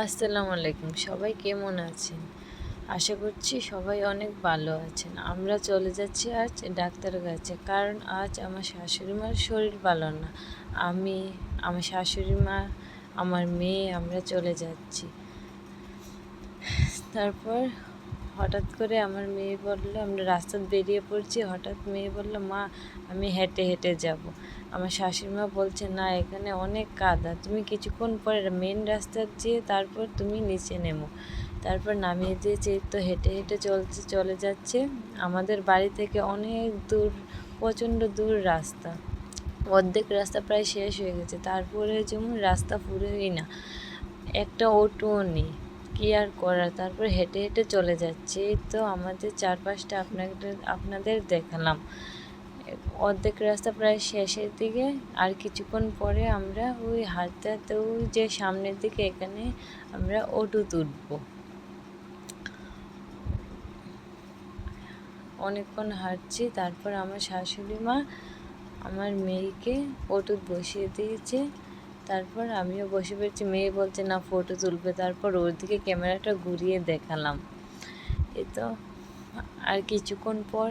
আসসালামু আলাইকুম। সবাই কেমন আছেন? আশা করছি সবাই অনেক ভালো আছেন। আমরা চলে যাচ্ছি আজ ডাক্তারের কাছে, কারণ আজ আমার শাশুড়ি মার শরীর ভালো না। আমি, আমার শাশুড়ি মা, আমার মেয়ে আমরা চলে যাচ্ছি। তারপর হঠাৎ করে আমার মেয়ে বলল, আমরা রাস্তায় বেরিয়ে পড়ছি, হঠাৎ মেয়ে বলল, মা আমি হেঁটে হেঁটে যাব। আমার শাশুড়ি মা বলছে, না এখানে অনেক কাদা, তুমি কিছুক্ষণ পরে মেন রাস্তা যেয়ে তারপর তুমি নিচে নেমো। তারপর নামিয়ে দিয়েছে, তো হেঁটে হেঁটে চলে যাচ্ছে। আমাদের বাড়ি থেকে অনেক দূর, প্রচণ্ড দূর রাস্তা, অর্ধেক রাস্তা প্রায় শেষ হয়ে গেছে। তারপরে যেমন রাস্তা পুরোই না, একটা অটোও নেই, কী আর করার। তারপর হেঁটে হেঁটে চলে যাচ্ছে। এই তো আমাদের চারপাশটা আপনাদের দেখালাম। অর্ধেক রাস্তা প্রায় শেষের দিকে, আর কিছুক্ষণ পরে আমরা ওই হাঁটতে হাঁটতে ওই যে সামনের দিকে, এখানে আমরা অটো তুলবো। অনেকক্ষণ হাঁটছি, তারপর আমার শাশুড়ি মা আমার মেয়েকে অটো বসিয়ে দিয়েছে। তারপর আমিও বসে পড়েছি। মেয়ে বলছে না ফটো তুলবে, তারপর ওর দিকে ক্যামেরাটা ঘুরিয়ে দেখালাম। এই তো আর কিছুক্ষণ পর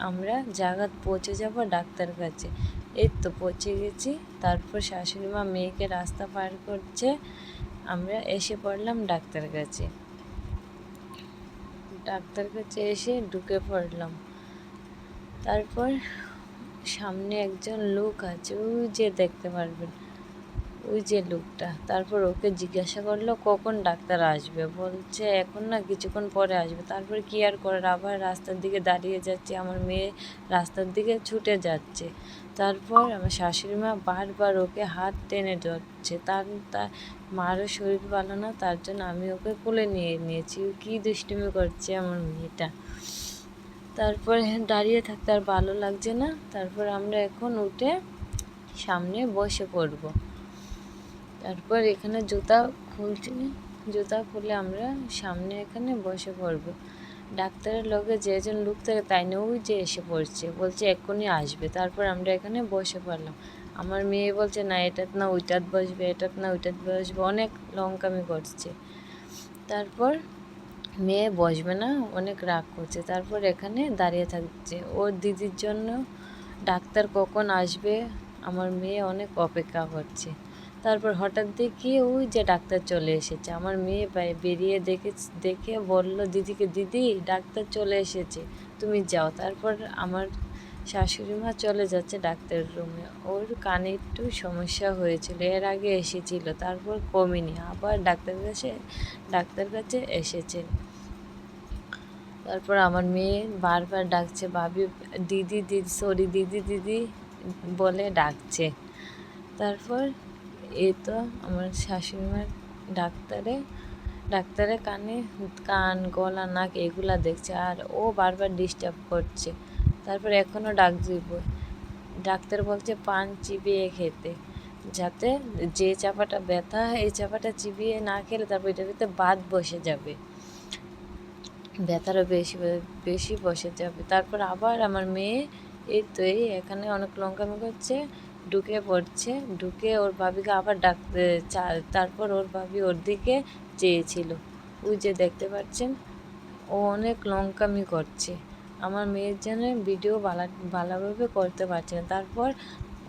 আমরা জায়গা পৌঁছে যাব ডাক্তার কাছে। এই তো পৌঁছে গেছি। তারপর শাশুড়ি মা মেয়েকে রাস্তা পার করছে, আমরা এসে পড়লাম ডাক্তার কাছে। ডাক্তার কাছে এসে ঢুকে পড়লাম। তারপর সামনে একজন লোক আছে, ওই যে দেখতে পারবেন, ওই যে লোকটা। তারপর ওকে জিজ্ঞাসা করলো কখন ডাক্তার আসবে, বলছে এখন না, কিছুক্ষণ পরে আসবে। তারপর কি আর করার, আবার রাস্তার দিকে দাঁড়িয়ে যাচ্ছে, আমার মেয়ে রাস্তার দিকে ছুটে যাচ্ছে। তারপর আমার শাশুড়ি মা বারবার ওকে হাত টেনে ধরছে। তার মারও শরীর ভালো না, তার জন্য আমি ওকে কোলে নিয়েছি। কী দুষ্টুমি করছে আমার মেয়েটা। তারপর দাঁড়িয়ে থাকতে আর ভালো লাগছে না। তারপর আমরা এখন উঠে সামনে বসে পড়ব। তারপর এখানে জুতা খুলে আমরা সামনে এখানে বসে পড়ব। ডাক্তারের লগে যেজন লোক থাকে তাই না, ওই যে এসে পড়ছে, বলছে এক্ষুনি আসবে। তারপর আমরা এখানে বসে পড়লাম। আমার মেয়ে বলছে না এটাত না ওইটাত বসবে, এটাত না ওইটাত বসবে, অনেক লঙ্কামি করছে। তারপর মেয়ে বসবে না, অনেক রাগ করছে। তারপর এখানে দাঁড়িয়ে থাকছে ওর দিদির জন্য, ডাক্তার কখন আসবে আমার মেয়ে অনেক অপেক্ষা করছে। তারপর হঠাৎ দেখি ওই যে ডাক্তার চলে এসেছে। আমার মেয়ে বেরিয়ে দেখে বলল দিদিকে, দিদি ডাক্তার চলে এসেছে, তুমি যাও। তারপর আমার শাশুড়ি মা চলে যাচ্ছে ডাক্তারের রুমে। ওর কানে একটু সমস্যা হয়েছিল, এর আগে এসেছিল, তারপর কমেনি, আবার ডাক্তার কাছে এসেছে। তারপর আমার মেয়ে বারবার ডাকছে, ভাবি দিদি দিদি, সরি দিদি দিদি বলে ডাকছে। তারপর এই তো আমার শাশুড়ি মার ডাক্তারে কান গলা নাক এগুলা দেখছে, আর ও বারবার ডিস্টার্ব করছে। তারপর এখনও ডাক দিব। ডাক্তার বলছে পান চিবিয়ে খেতে, যাতে যে চাপাটা ব্যথা, এই চাপাটা চিবিয়ে না খেলে তারপর এটার ভিতরে বাত বসে যাবে, ব্যথারও বেশি বসে যাবে। তারপর আবার আমার মেয়ে এই এখানে অনেক লঙ্কামি করছে, ঢুকে পড়ছে, ঢুকে ওর ভাবিকে আবার ডাকতে তারপর ওর ভাবি ওর দিকে চেয়েছিল, ওই যে দেখতে পাচ্ছেন, ও অনেক লঙ্কামি করছে। আমার মেয়ের জন্য ভিডিও ভালোভাবে করতে পারছে না। তারপর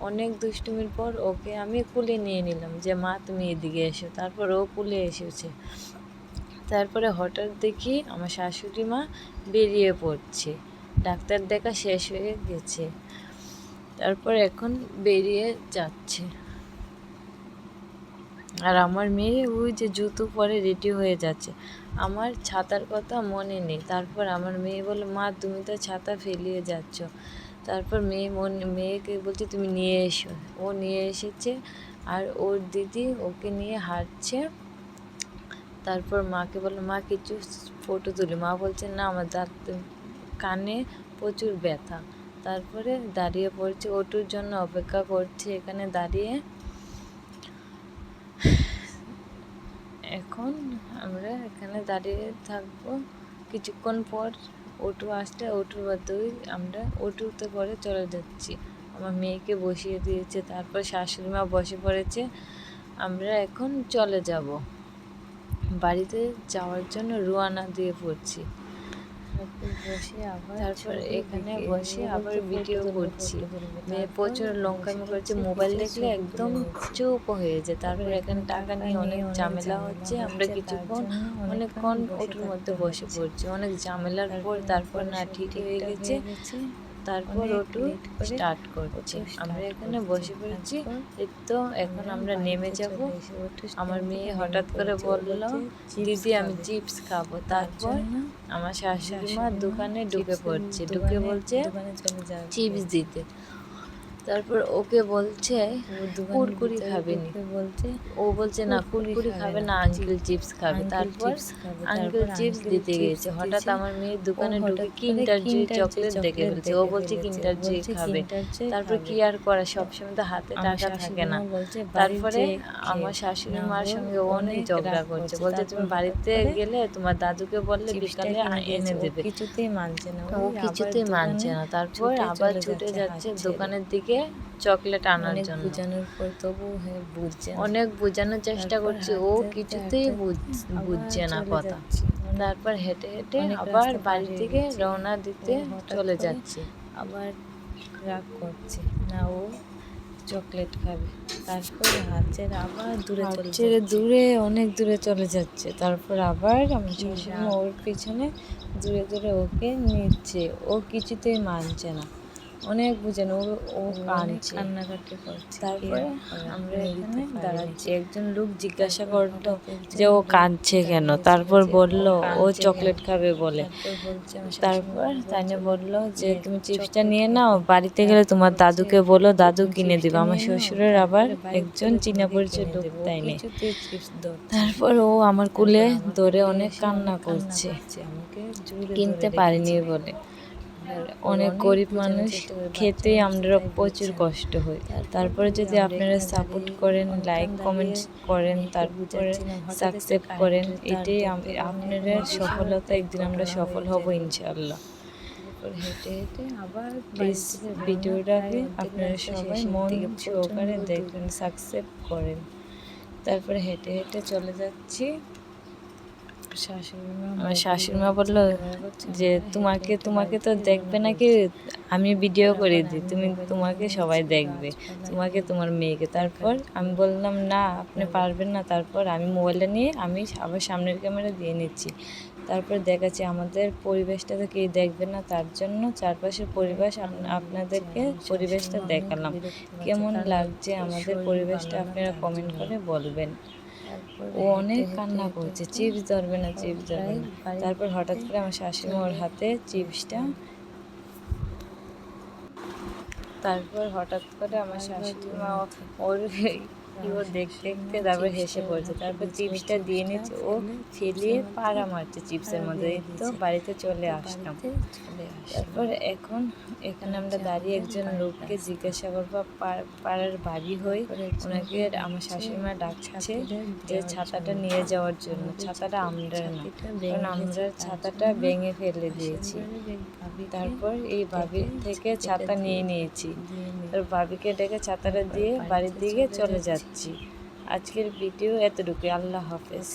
অনেক দুষ্টুমির পর ওকে আমি কুলে নিয়ে নিলাম, যে মা তুমি এদিকে এসো। তারপর ও কুলে এসেছে। তারপরে হঠাৎ দেখি আমার শাশুড়ি মা বেরিয়ে পড়ছে, ডাক্তার দেখা শেষ হয়ে গেছে। তারপর এখন বেরিয়ে যাচ্ছে, আর আমার মেয়ে ওই যে জুতো পরে রেডি হয়ে যাচ্ছে। আমার ছাতার কথা মনে নেই। তারপর আমার মেয়ে বলে, মা তুমি তো ছাতা ফেলিয়ে যাচ্ছ। তারপর মেয়েকে বলছি তুমি নিয়ে এসো। ও নিয়ে এসেছে, আর ওর দিদি ওকে নিয়ে হাঁটছে। তারপর মাকে বললো, মা কিছু ফটো তুলি। মা বলছে না, আমার কানে প্রচুর ব্যথা। তারপরে দাঁড়িয়ে পড়ছে, অটোর জন্য অপেক্ষা করছে এখানে দাঁড়িয়ে। এখন আমরা এখানে দাঁড়িয়ে থাকবো, কিছুক্ষণ পর অটো আসলে অটোর মাধ্যমে আমরা অটোতে করে চলে যাচ্ছি। আমার মেয়েকে বসিয়ে দিয়েছে, তারপর শাশুড়ি মা বসে পড়েছে, আমরা এখন চলে যাব। বাড়িতে যাওয়ার জন্য রওনা দিয়ে পড়ছি। তারপর এখানে বসে আবার ভিডিও করছি। মেয়ে প্রচুর লঙ্কামি করছে, মোবাইল দেখলে একদম চুপ হয়ে যায়। তারপর এখানে টাকা নিয়ে অনেক ঝামেলা হচ্ছে। আমরা অনেকক্ষণ ওটার মধ্যে বসে পড়ছি। অনেক ঝামেলার পর তারপর না ঠিক হয়ে গেছে। তারপর ওটু স্টার্ট করছি। আমরা এখানে বসে পড়েছি। এই তো এখন আমরা নেমে যাব। আমার মেয়ে হঠাৎ করে বলল, দিদি আমি চিপস খাবো। তারপর আমার শাশুড়ি মা দোকানে ঢুকে পড়ছে, ঢুকে বলছে চিপস দিতে। তারপর ওকে বলছে কুরকুরি খাবে নি, ও বলছে না কুরকুরি খাবে না, আঙ্কেল চিপস খাবে। তারপর আঙ্কেল চিপস দিতে গেছে। হঠাৎ আমার মেয়ে দোকানে ঢুকে কিন্ডার জয় চকলেট দেখে ফেলছে। ও বলছে কিন্ডার জয় খাবে। তারপর কি আর করে, সবসময় তো হাতে টাকা থাকে না। তারপরে আমার শাশুড়ি মার সঙ্গে অনেক ঝগড়া করছে, বলছে তুমি বাড়িতে গেলে তোমার দাদুকে বললে বিকালে এনে দেবে। ও কিছুতেই মানছে না। তারপর আবার ছুটে যাচ্ছে দোকানের দিকে চকলেট আনার জন্য। অনেক বোঝানোর চেষ্টা করছে, ও কিছুতেই বুঝছে না কথা। তারপর হেঁটে হেঁটে আবার বাড়ি থেকে রওনা দিতে চলে যাচ্ছে। আবার রাগ করছে না, ও চকলেট খাবে। তারপর হাত ছেড়ে আবার দূরে অনেক দূরে চলে যাচ্ছে। তারপর আবার আমার শাশুড়ি ওর পিছনে দূরে দূরে ওকে নিচ্ছে। ও কিছুতেই মানছে না, অনেক বুঝেন, ও কাঁদছে, কান্নাকাটি করছে। তারপরে আমরা এখানে দাঁড়াচ্ছি। একজন লোক জিজ্ঞাসা করলো যে ও কাঁদছে কেন। তারপর বলল ও চকলেট খাবে বলে। তারপর তাইনে বললো যে তুমি চিপসটা নিয়ে নাও, বাড়িতে গেলে তোমার দাদুকে বলো, দাদু কিনে দিবে। আমার শ্বশুরের আবার একজন চীনা পরিচয় লোক তাইনে। তারপর ও আমার কোলে ধরে অনেক কান্না করছে, কিনতে পারিনি বলে। অনেক গরিব মানুষ, খেতে আমরা প্রচুর কষ্ট হয়। তারপরে যদি আপনারা সাপোর্ট করেন, লাইক কমেন্ট করেন, তারপরে সাবস্ক্রাইব করেন, এটাই আপনারা সফলতা। একদিন আমরা সফল হব ইনশাআল্লাহ। হেঁটে হেঁটে আবার প্লিজ ভিডিওটাকে আপনারা সবাই মন সহকারে দেখবেন, সাবস্ক্রাইব করেন। তারপরে হেঁটে হেঁটে চলে যাচ্ছি। আমার শাশুড়ি মা বললো যে তোমাকে তো দেখবে নাকি, আমি ভিডিও করে দিই, তোমাকে সবাই দেখবে, তোমাকে তোমার মেয়েকে। তারপর আমি বললাম না আপনি পারবেন না। তারপর আমি মোবাইলটা নিয়ে আমি আবার সামনের ক্যামেরা দিয়ে নিচ্ছি। তারপর দেখাচ্ছি আমাদের পরিবেশটা তো কেউ দেখবে না, তার জন্য চারপাশের পরিবেশ আপনাদেরকে পরিবেশটা দেখালাম। কেমন লাগছে আমাদের পরিবেশটা আপনারা কমেন্ট করে বলবেন। ও অনেক কান্না করছে, চিপস ধরবে না, চিপস ধরবে না। তারপর হঠাৎ করে আমার শাশুড়ি ওর হাতে চিপসটা, তারপর হঠাৎ করে আমার শাশুড়ি মা ওর দেখতে দেখতে তারপর হেসে পড়ছে। তারপর চিপসটা দিয়ে নিচ্ছে, ও ফেলিয়ে পাড়া মারছে চিপসের মধ্যে। এই তো বাড়িতে চলে আসলাম। তারপর এখানে আমরা দাঁড়িয়ে একজন লোককে জিজ্ঞাসা করবো পাড়ার বাড়ি হই, ওনাকে আমার শাশুড়ি মা ডাকছে যে ছাতাটা নিয়ে যাওয়ার জন্য। ছাতাটা আমরা না, কারণ আমরা ছাতাটা ভেঙে ফেলে দিয়েছি। তারপর এই ভাবির থেকে ছাতা নিয়ে নিয়েছি। তার ভাবিকে ডেকে ছাতাটা দিয়ে বাড়ির দিকে চলে যাচ্ছি। আজকের ভিডিও এতটুকু। আল্লাহ হাফেজ।